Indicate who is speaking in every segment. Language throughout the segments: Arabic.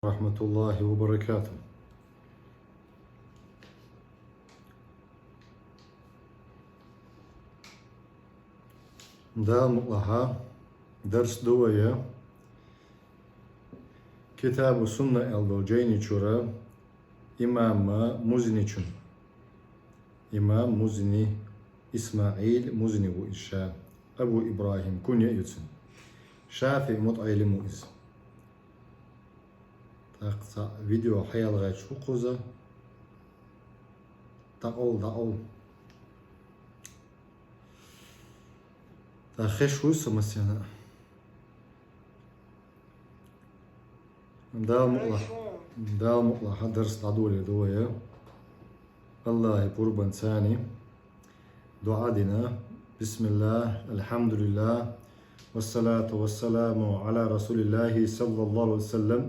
Speaker 1: ورحمة الله وبركاته. دا مقلها درس دوية كتاب السنة الدوجيني شورا إمام مزني إسماعيل مزني وإشا أبو إبراهيم كنيا يتسن شافي مطعيل مؤز تقطع فيديو حيال غاية شو قوزة تقول تخش وسط مسينا دا مقلة درس عدولي دوية الله قربان ثاني دعادنا بسم الله الحمد لله والصلاة والسلام على رسول الله صلى الله عليه وسلم.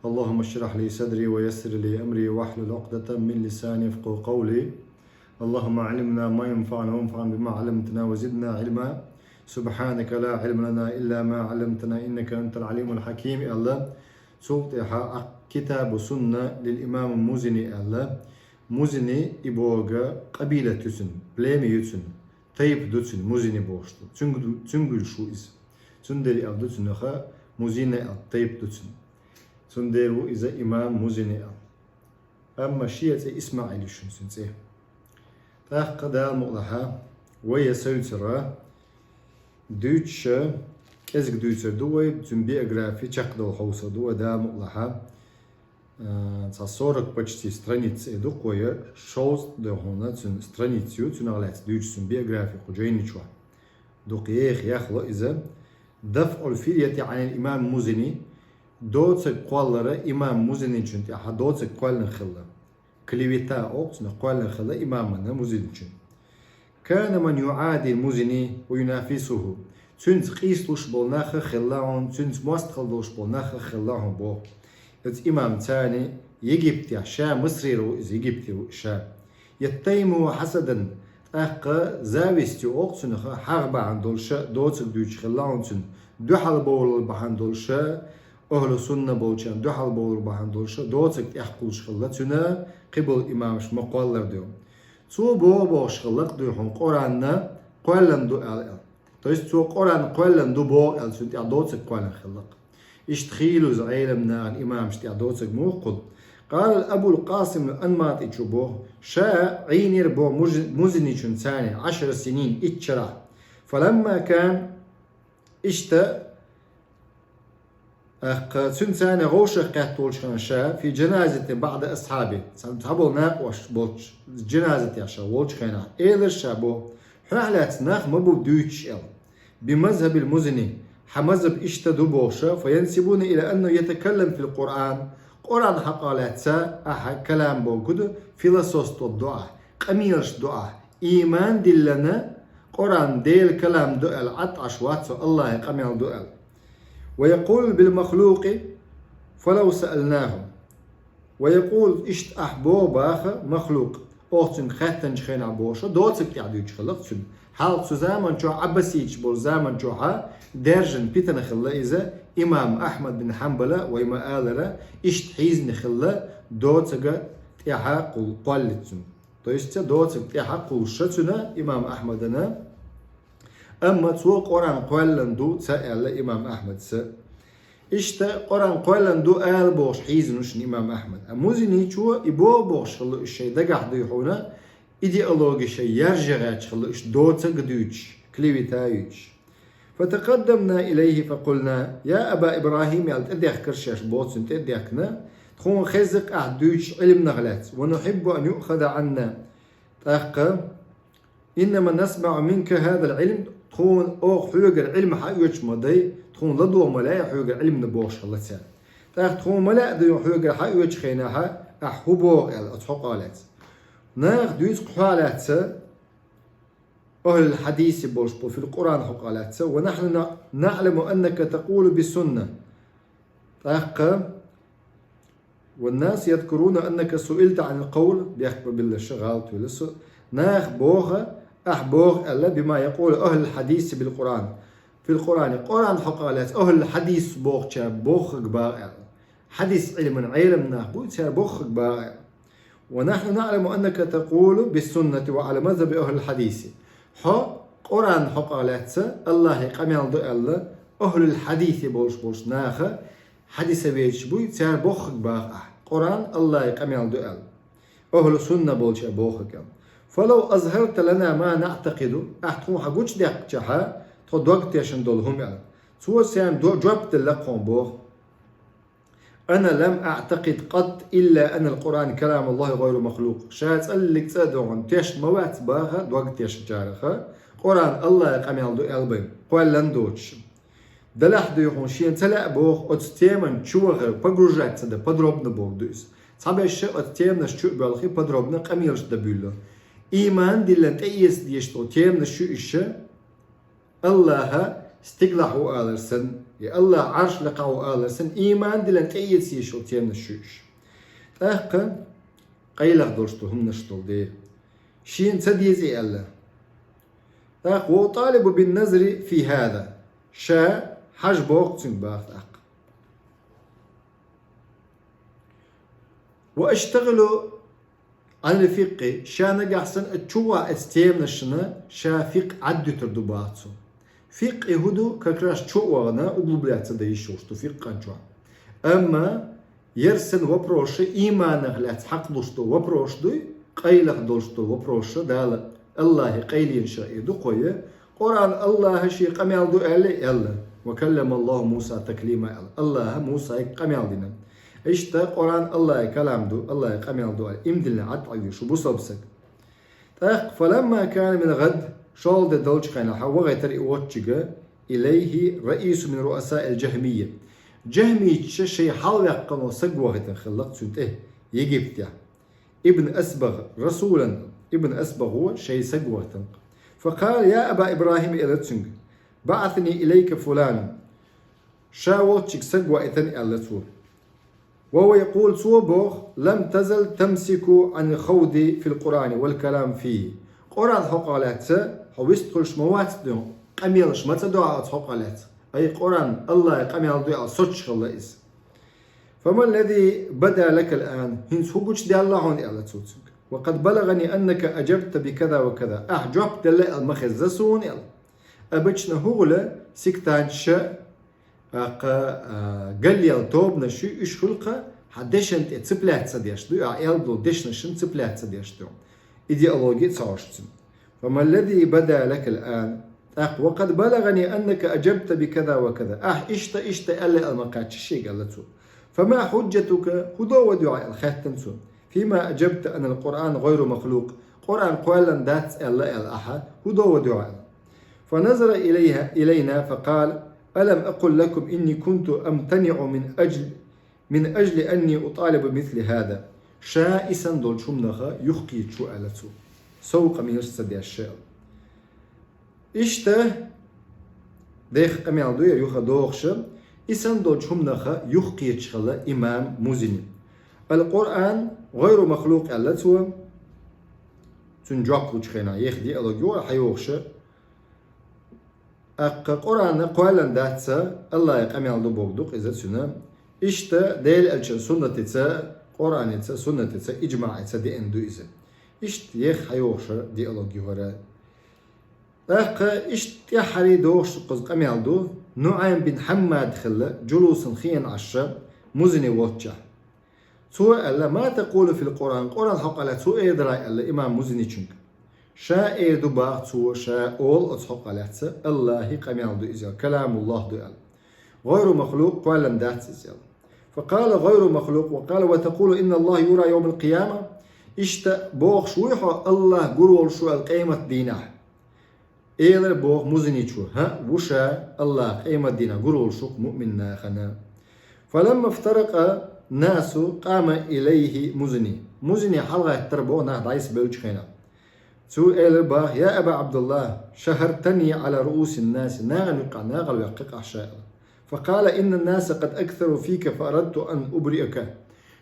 Speaker 1: اللهم اشرح لي صدري ويسر لي أمري واحلل عقدة من لساني يفقهوا قولي. اللهم علمنا ما ينفعنا وانفعنا بما علمتنا وزدنا علما. سبحانك لا علم لنا إلا ما علمتنا إنك أنت العليم الحكيم. الله صوت كتاب سنة للإمام المزني. الله مزني إبوغا قبيلة تسن بلامي يتسن طيب دوتسن مزني بوشتو تنقل شو إز تندري أب دوتسن أخا مزني طيب دوتسن تندرو إذا إمام مزني أما شيئة إسماعيل شنسن سيه تاق دال مقلها ويا سوترا دوتش كزك دوتر دوي بتن بيوغرافي чакдал حوصة دوي دال مقلها за 40 почти страниц еду кое шоу дохона цун страницу цунаглец дүйчсүн биография кужейничва докиех яхло иза دفع الفرية عن الإمام مزني دوتسك قوالرا إمام مزني چون تيحا دوتسك قوالن خلا كليويتا أوكسنا قوالن خلا إمامنا مزني چون كان من يعادي المزني وينافسه تنس قيسلوش بولناخ خلاهم تنس مواستخلوش بولناخ خلاهم بو إمام ثاني يجيبتي شا مصري رو يجيبتي شا يتيمو حسدا أق زاويستي أقصنخ حرب عن دولشا دوتك دوتش خلاونسن دو حال بول بحان دولشا أهل سنة بولشان دو حال بول بحان دولشا دوتك يحقلش خلاتنا قبل إمامش مقالر ديوم تو بو شخلق ديوم قرآن قولن دو ال تويست تو قرآن قولن دو بو ال سنت دوتك قولن خلق اشتخيلوا زعيلمنا الإمام اشتعدوتك موقل قال أبو القاسم الأنماط اتشبوه شاء عينير بو مزني ثاني 10 سنين اتشرع فلما كان ثاني غوشة قاتول شاء في جنازة بعض أصحابه سنتحبوا ناقوش بولش جنازة يا شاء وولش خينا إيلر شابو حالات ناق مبو دويتش بمذهب المزني حمزب اشتدوا بوشة فينسبون إلى أنه يتكلم في القرآن قرآن حقالات سا كلام بوكد فيلسوس الدعاء قميرش دعاء إيمان دلنا قرآن ديل كلام دعاء العطش واتسو الله قمير دعاء ويقول بالمخلوق فلو سألناهم ويقول اشت أحبو باخ مخلوق أوتن خاتن خينا بوشة دوتك تعدو يتخلق سن حال زمان جو عباسيج بول زمان جوها درجن بيتنا خلا إذا إمام أحمد بن حنبلة وإما آلرة إشت حيزن خلا دوتك تيحا قلتن تويست دوتك تيحا قلشتنا إمام أحمدنا أما تو قرآن قلن دو سأل إمام أحمد سأ إشت قرآن قلن دو آل بوش حيزنوش إمام أحمد أموزيني شو إبو بوش خلا الشيء دقح ديحونا إيديولوجي شيء يرجع خلا إش دوتك دوتش كليويتايوش فتقدمنا إليه فقلنا يا أبا إبراهيم يالت أديخ كرشاش بوتسن تأديخنا تخون خزق أحدوش علم نغلات ونحب أن يؤخذ عنا تأخى إنما نسمع منك هذا العلم تخون أو حيوغ العلم حيوش مضي تخون لدو ملاي حيوغ العلم نبوش الله تسال تأخ تخون ملاي دو حيوغ حيوش خيناها أحبو الأتحقالات ناخ دويس قحالات أهل الحديث بوشبو في القرآن حقالات ونحن نعلم أنك تقول بالسنة والناس يذكرون أنك سئلت عن القول بيخبر بالله شغالت ولسه ناخ بوغا أحبوغ ألا بما يقول أهل الحديث بالقرآن في القرآن حقالات أهل الحديث بوغ بوغ كبار حديث علمنا بوتشار بوخك باغ. ونحن نعلم أنك تقول بالسنة وعلى مذهب أهل الحديث قرآن حق علاتسا الله قميل دو الله أهل الحديث بولش ناخا حديث بيش بوتشار بوخك باغ قرآن الله قميل دو الله أهل السنة بولش بوخك. فلو أظهرت لنا ما نعتقد أحتو حقوش ديك جحا تدوك تيشن دولهم يعني سوى سيان جوابت لقهم بوخ. أنا لم أعتقد قط إلا أن القرآن كلام الله غير مخلوق. شاهد ألك تدعون تيش موات باغا دوك تيش جارخا قرآن الله قميل دو ألبين قوال لندوش دلح دو يخون شين تلا بوخ أتستيمن شوغر بقرجات سده بدروبنا بوخ دوس صعب الشيء أتستيمن شو بالخي بدروبنا قميلش دبيله إيمان دلن تأيس ديشتو تيمن شو إشي الله استقلحوا آلرسن يا الله عرش لقاو آلرسن إيمان دلن تأيس يشو تيمن شو إش تأخذ قيلخ دورشتو هم نشتول دي شين تديزي الله تأخذ وطالب بالنظر في هذا شا حج بوق تنباخ واشتغلوا على الفقه شا نجحسن اتشوى استيمنا الشنا شا فقه عدو تردباتو فقه هدو كاكراش تشوى وقلبلات تدايشوشتو فقه قنجوا اما يرسن وبروش ايمانه لات حق دوشتو وبروش دوي قيلخ دوشتو وبروش دال الله قيلين شائدو قوية قرآن الله شي قميل دو ألي الله وكلم الله موسى تكليما الله موسى قميل دينا اشتا قرآن الله كلام دو الله قميل دو امدلنا عد عيو شو بصبسك فلما كان من غد شال دي دولش خينا وغيتر اوتشيغا إليه رئيس من رؤساء الجهمية جهمية شي حال يقنو سقوغة خلق سنت يجيبت ابن أسبغ رسولا ابن أسبغ هو شي سقوغة فقال يا أبا إبراهيم إلتسنج بعثني إليك فلان شاوتشك سقوة إثن إلتسور وهو يقول صوبوخ لم تزل تمسك عن الخوض في القرآن والكلام فيه قرآن حقالات حويست كل شموات دون قميل شمت دعاء حقالات أي قرآن الله قميل دعاء صدش الله إس فما الذي بدا لك الآن هنس هبوش دي الله عن إلتسوتسنج وقد بلغني أنك أجبت بكذا وكذا أحجبت لي المخزسون أبتشنا هغلة سكتان شاء قال لي التوب نشو إيش خلقه حدشن تسبلات سديشتو عيالدو دشنشن تسبلات سديشتو إيديولوجي تصاشتم فما الذي بدا لك الآن وقد بلغني أنك أجبت بكذا وكذا إشت ألا المقاتش الشيء قالتو فما حجتك هدو ودعاء الخاتنسو فيما أجبت أن القرآن غير مخلوق قرآن قوالا دات الله الأحد هدو ودعاء فنظر إلينا فقال ألم أقل لكم إني كنت أمتنع من أجل أني أطالب بمثل هذا شائسا دول شمنخا يخقي شو ألتو سوق من يرسد الشيء إشته ديخ قميال دوية يوخا دوخش إسان دول شمنخا يخقي شخلا إمام مزني القرآن غير مخلوق ألتو تنجاق وشخينا يخدي ألغيو حيوخش قرآن قوالا داتسا الله يقميال دو بوغدوق إذا سنة إشته ديل ألشن سنة تتسا قرآن تتسا سنة تتسا إجماع تتسا دي اندو إذا إشت يخ حيوخش دي ألغيو هرا إشت يحري دوخش قز قميال دو نعيم بن حماد خلا جلوس خين عشا مزني واتشا سوء ألا ما تقول في القرآن قرآن حق على سوء إدراء ألا إمام مزني چنك شا إيدو باق سوء شا أول أتحق على الله قميال دو إزيال كلام الله دو أل غير مخلوق قالا دات إزيال فقال غير مخلوق وقال وتقول إن الله يرى يوم القيامة إشتا بوغ شويحو الله قرول شو القيمة دينه إيلر بوغ مزني شو وشا الله قيمة دينه قرول شو مؤمننا خنا فلما افترق ناس قام إليه مزني حلقة تربو ناه دايس بيوش خينا سؤال باه يا أبا عبد الله شهرتني على رؤوس الناس ناغل يقق عشاء فقال إن الناس قد أكثروا فيك فأردت أن أبرئك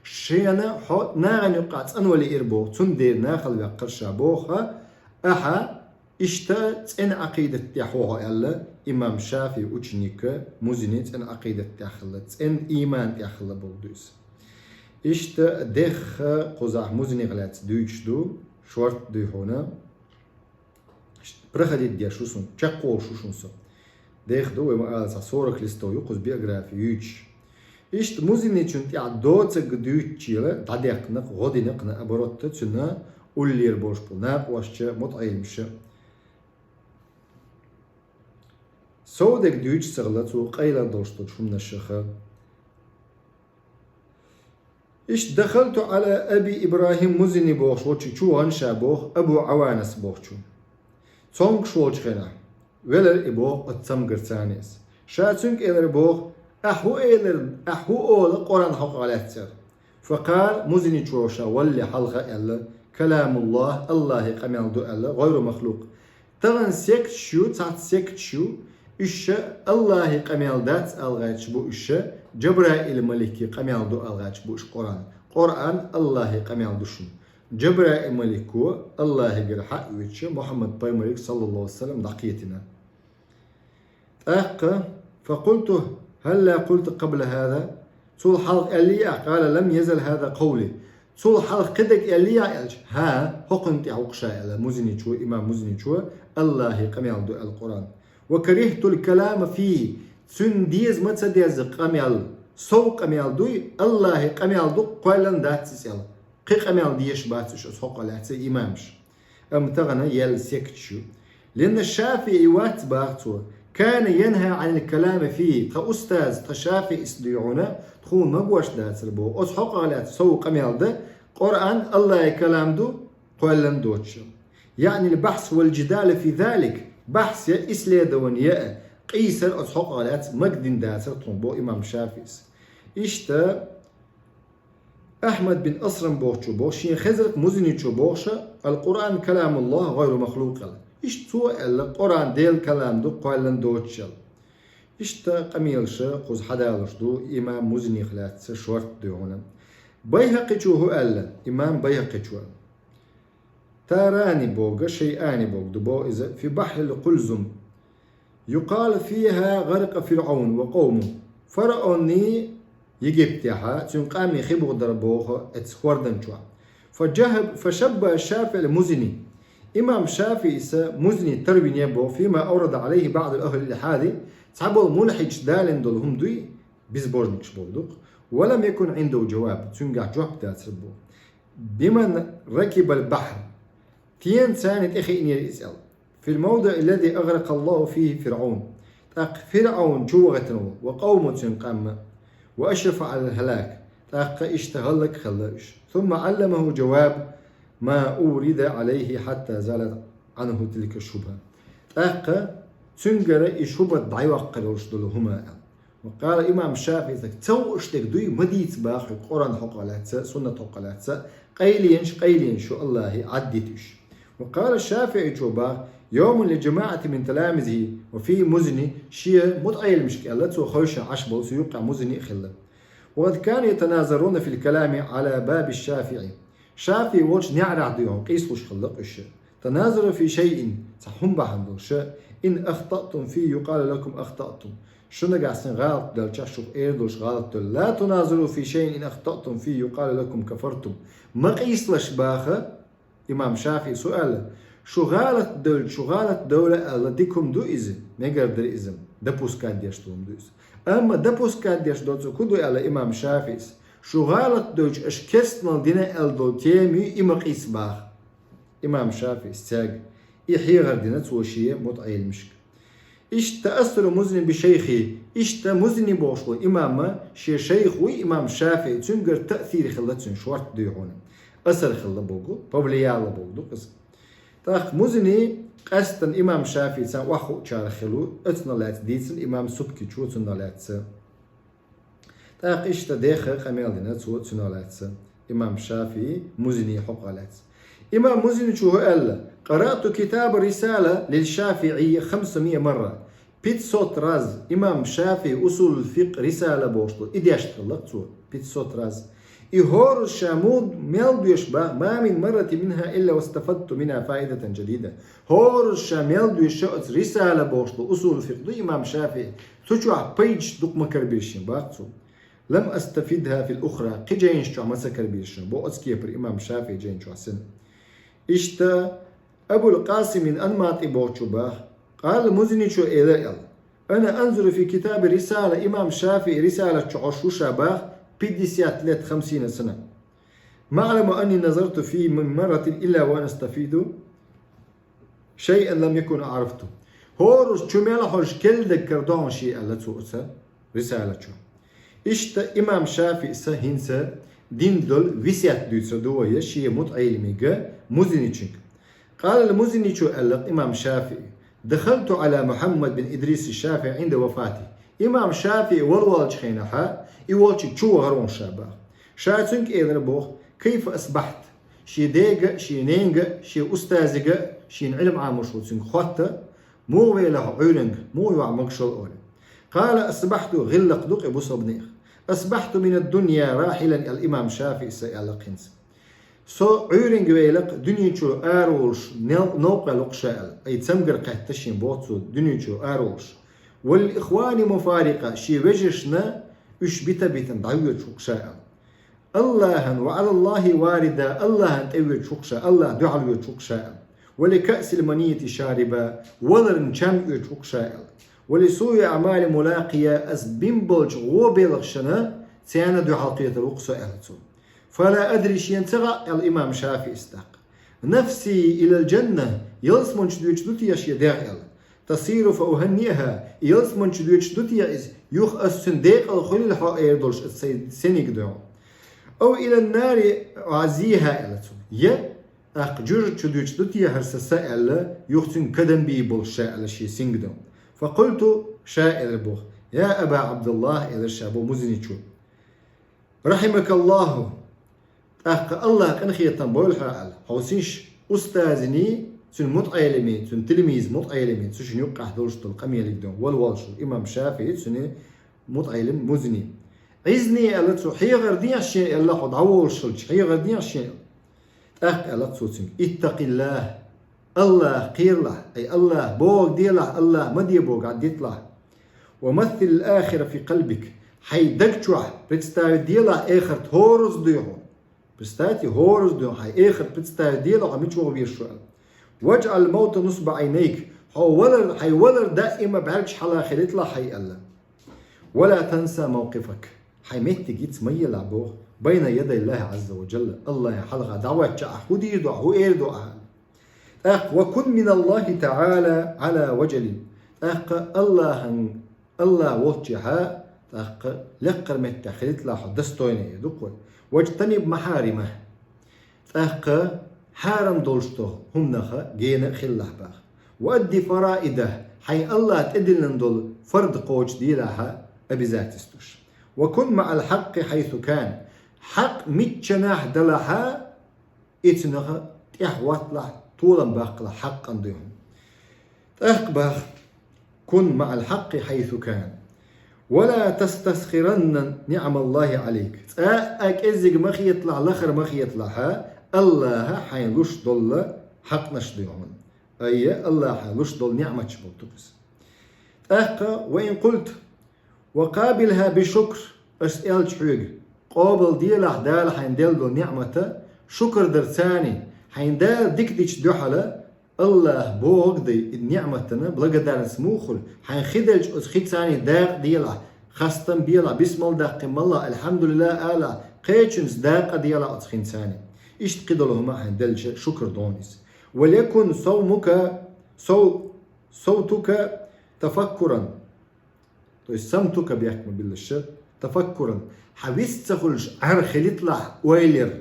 Speaker 1: شينا ناغل يقع تنولي إربو تندير ناغل يقر شابوخا أحا إشتا تن عقيدة تحوها ألا إمام شافعي وچنيك مزني تن عقيدة تحلت تن إيمان تحلت بولدوس إشتا دخ قزح مزني غلات دويش دو شورت دو هنا برخدي ديا شوسون تشقو شوسون دخ دو وما قال صورك لستو يقص بيوغرافي يوش إشت مزني چنت يعدوت دويش چيلا داديقنق غودينقنا أبروت تسنا أولير بوش بولناق واشچ متعيمش سودك دويش سغلت وقيلا دوشتو شمنا الشيخة إيش دخلت على أبي إبراهيم مزني بوخ وشي شو هنشا بوخ أبو عوانس بوخ شو صنق شوش خنا ولر إبوخ اتسمقر تانيس شاتنك إلر بوخ أحو أول قرآن حق على تسر فقال مزني شوشا ولي حلقة إلا كلام الله قمال دو إلا غير مخلوق تغن سيكت شو تحت سيكت شو إيش الله قمال دات ألغاش بو إيش جبرائيل ملكي قمال دو ألغاش بو إيش قرآن الله قمال دوشن جبرائيل ملكو الله قرحا ويتش محمد بايمريك صلى الله عليه وسلم دقيتنا فقلت هلا قلت قبل هذا طول حلق أليا قال لم يزل هذا قولي طول حلق قدك أليا ها حقنت عقشا مزني شو إمام مزني شو الله قمال دو القرآن وكرهت الكلام فيه سنديز متصديز قمال سو قمال دوي الله قمال دو قولن داتس يلا قي قمال ديش باتش اسحق لاتس إمامش تغنى يل سيكتشو لأن الشافعي واتباعته كان ينهى عن الكلام فيه كأستاذ تشافعي استديعونا تخون مقوش داتس البو اسحق لاتس سو قمال ده قرآن الله كلام دو قولن دوتش يعني البحث والجدال في ذلك بحث يا إسلي دونيا قيسر أصحق علات مجدين داتر طنبو إمام شافيس إشتا أحمد بن أسرم بوشو بوشين خزرت مزني شو بوشا القرآن كلام الله غير مخلوق إشتو القرآن ديل كلام دو قوالن دوتشل إشتا قميلش قوز حدالش دو إمام مزني خلات شورت دونا بيهقي شو هو إمام بيهقي شو تاراني بوغ شيئان بوغ دبو إذا في بحر القلزم يقال فيها غرق فرعون وقومه فرعوني يجبتها تنقامي خبغ دربوغ اتسخوردن شوى فشبه الشافعي المزني إمام شافعي مزني تربين يبو فيما أورد عليه بعض الأهل الإلحادي تحبوا الملحج دالن دولهم دوي بيزبورنكش بولدوق ولم يكن عنده جواب تنقع جواب تاتربو بمن ركب البحر تين سانة إخي إني يسأل في الموضع الذي أغرق الله فيه فرعون فرعون جوغتنه وقومه تنقام وأشرف على الهلاك اشتغلك خلاش ثم علمه جواب ما أورد عليه حتى زالت عنه تلك الشبهة تنقر الشبهة ضعيوة قلوش دلهما وقال إمام الشافعي تو اشتك دوي مديت باخر قرآن حقالات سنة حقالات قيلين شو الله عدتش وقال الشافعي شوبا يوم لجماعة من تلامذه وفي مزني شيء متعيل مشكلة وخوش عشبه سيوقع مزني خلة وقد كانوا يتناظرون في الكلام على باب الشافعي شافعي وش نعرع ديهم قيسوش خلق الشيء تناظروا في شيء صحهم بحضر شيء إن أخطأتم فيه يقال لكم أخطأتم شنو قاعدين غلط دل تشوف إيردوش غلط لا تناظروا في شيء إن أخطأتم فيه يقال لكم كفرتم ما قيسلش باخه إمام شافعي سؤال شو غلط دولة التيكم دو إذن ما يقدر إذن دبوس كان يشتون دوس أما دبوس كان يشتون كدو على إمام شافعي شو غلط دوج إش كستنا دينا الدول تيمي إما قيس باخ إمام شافعي استاج إحيي غردنا توشية متعيل مشك إيش تأثر مزني بشيخي إيش تمزني بوشلو إمام شيخ وإمام شافعي تنقر تأثير خلتن شورت ديعون أثر خلا بوجو بابليالا بوجو قص تاخ مزني قصدن إمام شافعي سان وحو شار خلو أتنا لات ديتن إمام سبكي شو تنا لات تاخ إيش تدخل خميل دينا تنا لات إمام شافعي مزني حق لات إمام مزني شو قال قرأت كتاب رسالة للشافعي 500 مرة بيت صوت راز إمام شافعي أصول الفقه رسالة بوشتو إديش تخلق بيت صوت راز إهور الشامود ميل يشبه ما من مرة منها إلا واستفدت منها فائدة جديدة. هور الشامل يشأت رسالة بوشلو أصول فقه إمام شافعي تشوع بيج دق مكربيشين باقصو لم أستفيدها في الأخرى قجين شو مسكر بيشين بو أسكيبر إمام شافعي جين شو سن إشتا أبو القاسم من أنماط بوشو باه قال مزني شو إلال أنا أنظر في كتاب رسالة إمام شافعي رسالة شو شاباه بديسيات 50 سنة ما أعلم أني نظرت فيه من مرة إلا وأنا أستفيد شيئا لم يكن عرفته. هورش شمال هورش كل ذكر دون شيء على تسوسه رسالة شو. إشتا إمام شافعي سهينسا دين دول وسيات دوسا دوية شيء متعلمي مزنيشك. قال المزنيشو إمام شافعي دخلت على محمد بن إدريس الشافعي عند وفاته. إمام شافعي والوالج خينها يوالج شو هرون شابه. شاتنك إذا بوخ كيف أصبحت؟ شي ديجا شي نينجا شي أستاذجا شي علم عام شو تسنك خطة مو ويله عينك مو يعمق شو الأول. قال أصبحت غلق دق أبو صبنيخ. أصبحت من الدنيا راحلا الإمام شافعي سيالقينس. سو عيرنج ويلق دنيا شو أرولش نوقع لقشال أي تسمجر قهتشين بوتسو دنيا شو أرولش. والإخوان مفارقة شي وجشنا إش بيتا دعوة شقشاء الله وعلى الله واردة الله تأوي شقشاء الله دعوة شقشاء ولكأس المنية شاربة ولرن شمع شقشاء ولسوء أعمال ملاقية أس بيمبلج غوبيلغشنا تيانا دعوة الوقساء فلا أدري شيئا تغى الإمام شافعي استاق نفسي إلى الجنة يلسمن شدوش دوتي يشي داعي تصير فأهنيها يلسمن شدوش دوتي يخ السنديق الخلي الحائر دولش سنيك دون أو إلى النار عزيها إلتو يا أقجر شدوش دوتي هرسسا إلا يختن كدن بي بولشاء إلا شي سنك دون فقلت شائر بوخ يا أبا عبد الله إلى الشابو مزنيشو رحمك الله الله كان خيطان بولحا حوسيش أستاذني سن متعلمي سن تلميذ متعلمي سن يقع دولشتو القمية لكدون والوالشو إمام شافعي سن متعلم مزني عزني ألتسو حي غردين الشيء الله قد عوالشلش حي غردين الشيء ألتسو سن اتق الله الله قير له أي الله بوغ دي له الله مدي بوغ عديت له ومثل الآخرة في قلبك حي دقشوح بتستاوي دي له آخر تهورز ديهو بستاتي هورز ديهو حي آخر بتستاوي دي له عميش وغو بيرشوال واجعل الموت نصب عينيك حي ولر دائما بعرفش حلا خليت له حي الله ولا تنسى موقفك حي ميت جيت سمية لعبوه بين يدي الله عز وجل الله حلقة دعوة هودي دعوة إير دعوة وكن من الله تعالى على وجل الله وجهها لقر متى خليت له دستويني دقوي واجتنب محارمه حارم دولشتو هم نخا جينا خله باخ وأدي فرائده حي الله تدلن دول فرد قوش ديلها أبي استوش وكن مع الحق حيث كان حق متشناح دلها اتنخا تحوات له طولا باق له حق عندهم باخ كن مع الحق حيث كان ولا تستسخرن نعم الله عليك أكزق مخي يطلع لخر مخي يطلعها الله حينلوش دول حق نشديهم أي الله حينلوش دول نعمة شبوتوكس وإن قلت وقابلها بشكر أسأل شحوق قابل ديله دال حيندل دول نعمة شكر درساني حيندال ديكديش دوحلة الله بوغ دي النعمة بلغدار سموخل حينخدلج أسخيك ثاني داق ديله خاصة بيلا بسم الله داقم الله الحمد لله آلا قيتشنس داق ديله أسخين ثاني إيش تقدرهما حيندل شكر دونيس وليكن صوتك تفكرا سمتك بيحكم بالله تفكرا حبيست تخلش عرخلت له ويلر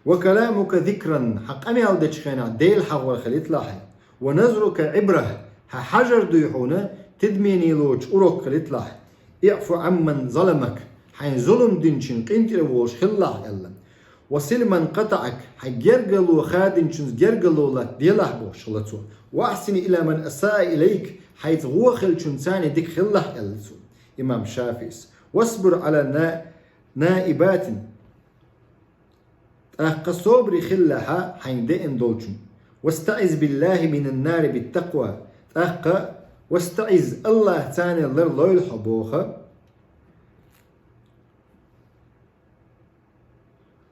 Speaker 1: وكلامك ذكرا حق أمي عودتش خينا ديل حول خليت له ونظرك عبره حجر ديحونا تدميني لوج أروك خليت له اعفو عمن ظلمك حين ظلم دينشن قنت لوش خلاه يلا وصل من قطعك حجرجلو خادنشن جرجلو لك ديله بوش لتو وأحسن إلى من أساء إليك حيث هو خلشن ثاني ديك خله يلتو إمام شافعي واصبر على نائبات أخ صبري خلها حين دائن دولشن واستعذ بالله من النار بالتقوى أخ واستعذ الله تاني لر لويل حبوخة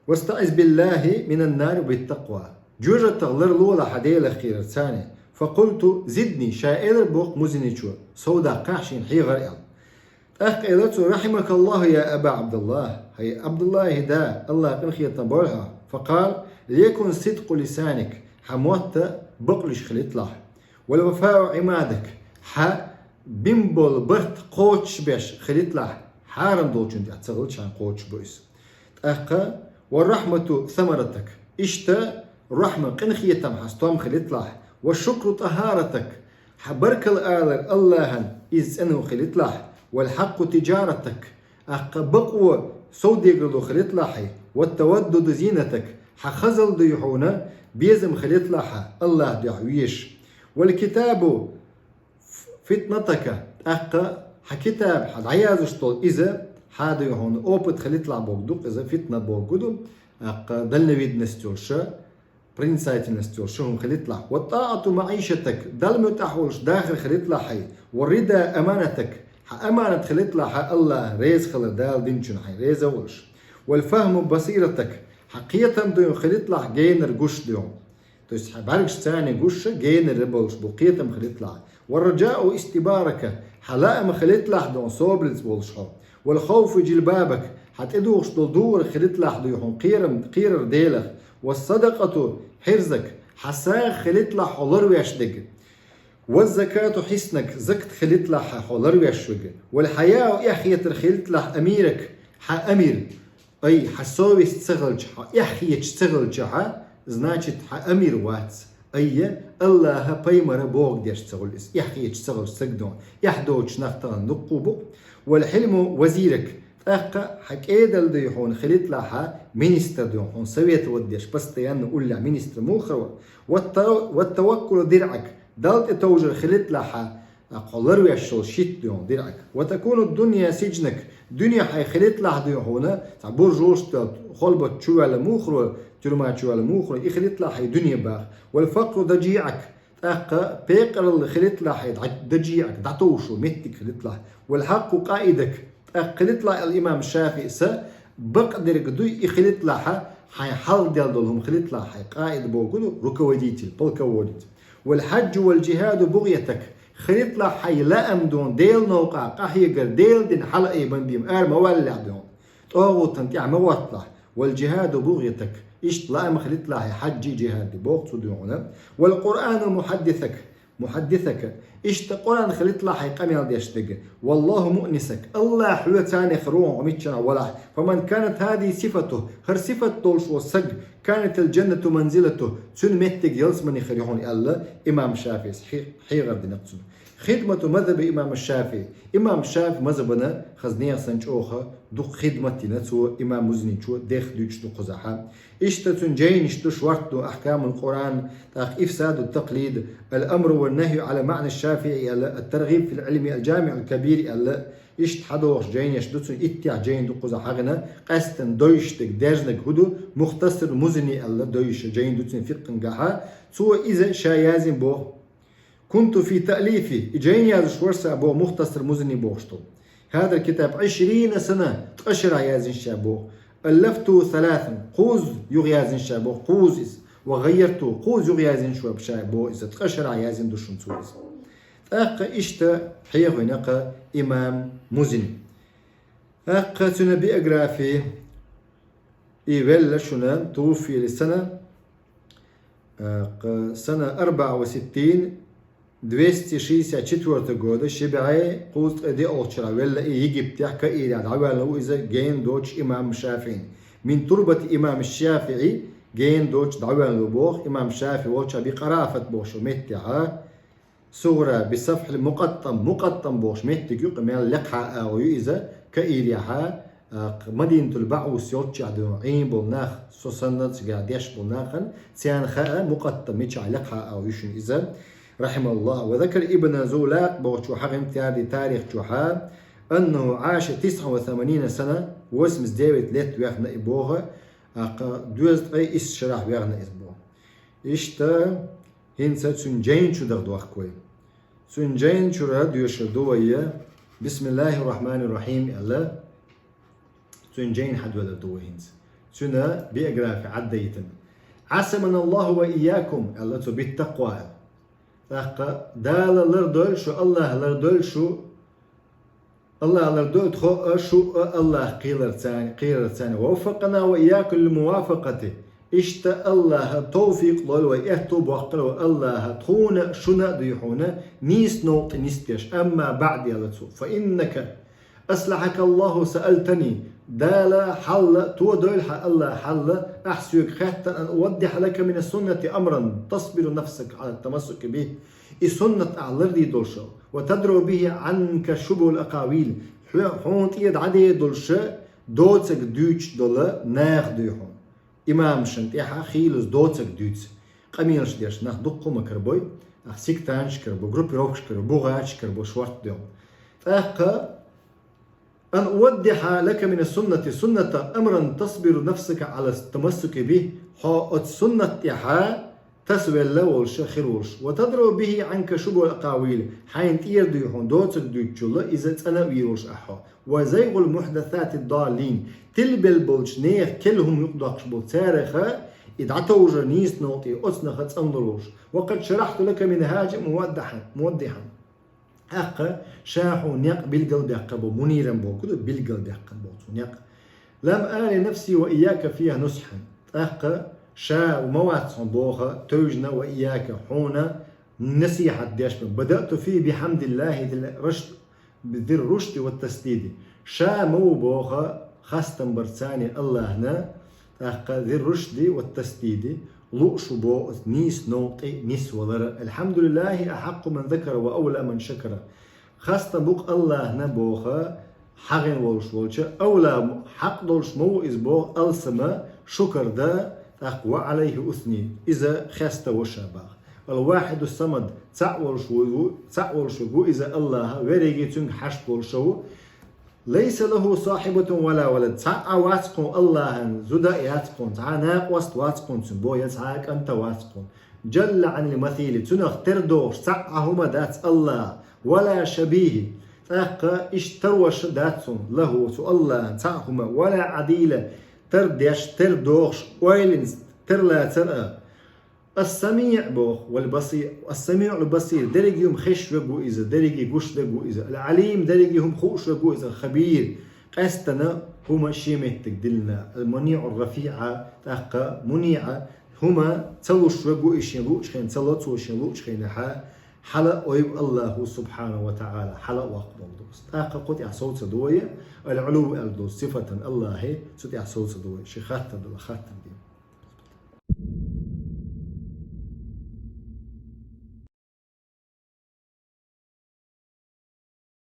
Speaker 1: واستعذ بالله من النار بالتقوى جوجة تغلر لولا حديل خير ثاني فقلت زدني شائر بوق مزنيشو سودا قاشين حي غريال أخ قيلته رحمك الله يا أبا عبد الله هي عبد الله دا الله قن خيطة بولها فقال ليكن صدق لسانك حموت بقلش خليت له والوفاء عمادك ح بيمبول برت قوتش بيش خليت له حارم دولشن دي اتسغلش عن قوتش بويس أخ والرحمة ثمرتك اشتا رحمة قن خيطة محستوم خليت له والشكر طهارتك حبرك الآلر الله إذ أنه خليت له والحق تجارتك أخ بقوة سودي قلو خليت لاحي والتودد زينتك حخزل ديحونا بيزم خليت لاحا الله دعويش والكتاب فتنتك أخ حكتاب حد عيازشتول إذا حاد يهون أوبت خليت لا بوغدوك إذا فتنة بوغدو أخ دل نبيد نستولشا برنسايت نستولشا هم خليت لا والطاعة معيشتك دل متحولش داخل خليت لاحي والرضا أمانتك أمانة خليت لها الله ريز خلال دال دينشن حي ريز أولش والفهم بصيرتك حقيقة دون خليت لها جينر قش ديون تويس حباركش ثاني قش جينر ربولش بقية خليت لها والرجاء استبارك حلاء خليت لها دون صوبلز بولشو والخوف جلبابك حتدوش دور خليت لها دون قير ديلخ والصدقة حرزك حساخ خليت لها حضر ويشدق والزكاة حسنك زكت خليت لها حولر ويشوج والحياة يحيى خليت لها أميرك أمير أي حسوي استغلج يحيى استغلج значит أمير وات أي الله بيمر بوق ديش تغلس يحيى استغلج سجدون يحدوش نختان نقوبه والحلم وزيرك أخ حكيدل ديحون خليت لها مينستر ديحون سويت وديش بس تيان نقول له مينستر مخرو والتوكل درعك دالت توجر خليت لها قلر ويشل شيت ديون درعك وتكون الدنيا سجنك دنيا حي خليت لها ديحونا تعبور جوش خلبت شو على مخرو ترما شو على مخرو يخليت لها دنيا باغ والفقر دجيعك أخ بيقر اللي خليت لها دجيعك دعتوشو متك خليت لها والحق قائدك خليت لها الإمام الشافعي بقدر قدوي خليت لها حي حال ديال دولهم خليت لها حي قائد بوغلو ركوديتي بالكوديت والحج والجهاد بغيتك خليت لها حي لا أمدون ديل نوقع قحيقر ديل دين حلقي بنديم مولع دون طاغوت تنتيع موطلع والجهاد بغيتك إشت لا أم خليت لها حجي جهاد بوغتو ديونا والقرآن محدثك إشت قرآن خليت لها حي قميل ديشتك والله مؤنسك الله حلوة ثاني خروع ومتشنا ولا فمن كانت هذه صفته هر صفة طولش والسق كانت الجنة منزلته سن متك يلسمني خريحون الله إمام الشافعي حيغر دي نقصن خدمة مذهب إمام الشافعي مذهبنا خزنية سنجوخة دو خدمتنا تو إمام مزني شو دخ دوش دو قزحة اشتتن جين اشتو شورتو أحكام القرآن تاق إفساد التقليد الأمر والنهي على معنى الشافعي الترغيب في العلم الجامع الكبير إشت حدوش جين يشتتن اتيع جين دو قزحة غنا قستن دوشتك ديجنك هدو مختصر مزني دوش جين دوتن فقن قحا تو إذا شايازن بو كنت في تأليفي جايني هذا شورسة أبو مختصر مزني بوشتو هذا الكتاب 20 سنة تقشر يازن شابو ألفته 3 قوز يغيازن شابو قوز وغيرته قوز يغيازن شابو إذا تقشر يازن دوشن سويس أقا إشتا حيغ هناك إمام مزني أقا تنبي أقرافي إيوال شنا توفي لسنة سنة 64 264 года شبعي قوز دي أوتشرا ولا يجيب تحكى إيران عوالو إذا جين دوتش إمام الشافعي من تربة إمام الشافعي جين دوتش دعوالو بوخ إمام الشافعي ووتشا بقرافة بوش ومتعا صورة بصفح مقطم بوش متعا من اللقحة أو إذا كإيريها مدينة البعوث يوتشا عين بولناخ سوسنة قاديش بولناخن سيان خاء مقطم متعا لقحة أو يشن إذا رحمه الله وذكر ابن زولاق بوشو حقم تاريخ جوحا أنه عاش 89 سنة واسم زديوت ليت ويخنا إبوها دوست أي إس شرح بيغنا إسبوع إشتا هنسا سنجين شو دغدوخ كوي سنجين شو راديو شردوية بسم الله الرحمن الرحيم ألا سنجين حد ولا دو هنس سنة بيقرا عديتن عسمنا الله وإياكم ألا تو بالتقوى دال لردول شو الله لردول شو الله لردول شو الله قيل ثاني ووفقنا وإياكم لموافقته اشت الله توفيق لول ويهتب وقل الله تخون شنا ديحونا نيس نوط نيستيش أما بعد يلتسو فإنك أصلحك الله سألتني دال حل تودل الله حل أحسيك خاطر أن أوضح لك من السنة أمرا تصبر نفسك على التمسك به السنة أعلردي دولشو وتدرو به عنك شبه الأقاويل حونت يد عدي دولش دوتك دوتش دولا ناخ ديحون إمام شنتيحا خيلز دوتك دوتس قميرش ديش ناخ دقو مكربوي أخ سيكتانش كربو جروبي روكش كربو غاتش كربو شوارت ديوم فأخ أن أوضح لك من السنة سنة أمرا تصبر نفسك على التمسك به حا السنة تحا تسوي اللولش خيروش وتدرو به عنك شبه الأقاويل حين تيردو يحون دوتك دوتشولا إذا تنويروش أحا وزيغ المحدثات الضالين تلبل بولش نيخ كلهم يقضاقش بوتارخة إدعتو جرنيس نوطي أصنخ تنظروش وقد شرحت لك منهاج موضحا أقا شاحو نيق بالقلب يقبو منيرا بو كده بالقلب يقبو نيق لم آل نفسي وإياك فيها نصحا أقا شا وموات صنبوخة توجنا وإياك حونا نصيحة ديشبن بدأت فيه بحمد الله ذي الرشد والتسديد شا مو بوخة خاستن برساني الله هنا أقا ذي الرشد والتسديد لؤش بو نيس نوطي نيس ولر الحمد لله أحق من ذكر وأولى من شكر خاستن بوق الله هنا بوخة حغن ولش ولش أولى حق دولش مو إز بوخ ألسما شكر دا وعليه أثني إذا خست وشابه الواحد الصمد تعول شو إذا الله وريجي تنج حشب شو ليس له صاحبة ولا ولد تعا واتقون الله زدا ياتقون تعا ناقوست واتقون سنبو يتعاك أنت واتقون جل عن المثيل تنخ تردوش تعهما دات الله ولا شبيه تاقا اشتروش داتهم له تو الله تعهما ولا عديلة ترديش تردوش ويلنس ترلا ترى السميع بوخ والبصير السميع والبصير درجيهم خش وجو إذا درجي قش وجو إذا العليم درجيهم خوش وجو إذا الخبير قستنا هما شيمتك دلنا المنيع الرفيعة تاقا منيعة هما تلوش وجو إيش يلوش خين تلوش وش يلوش خين حلا ويب الله سبحانه وتعالى حلا وقت دوس تاقا قطع صوت دوية العلو الدوس صفة الله هي ستع صوت دوية شخاتة دولا خاتة دي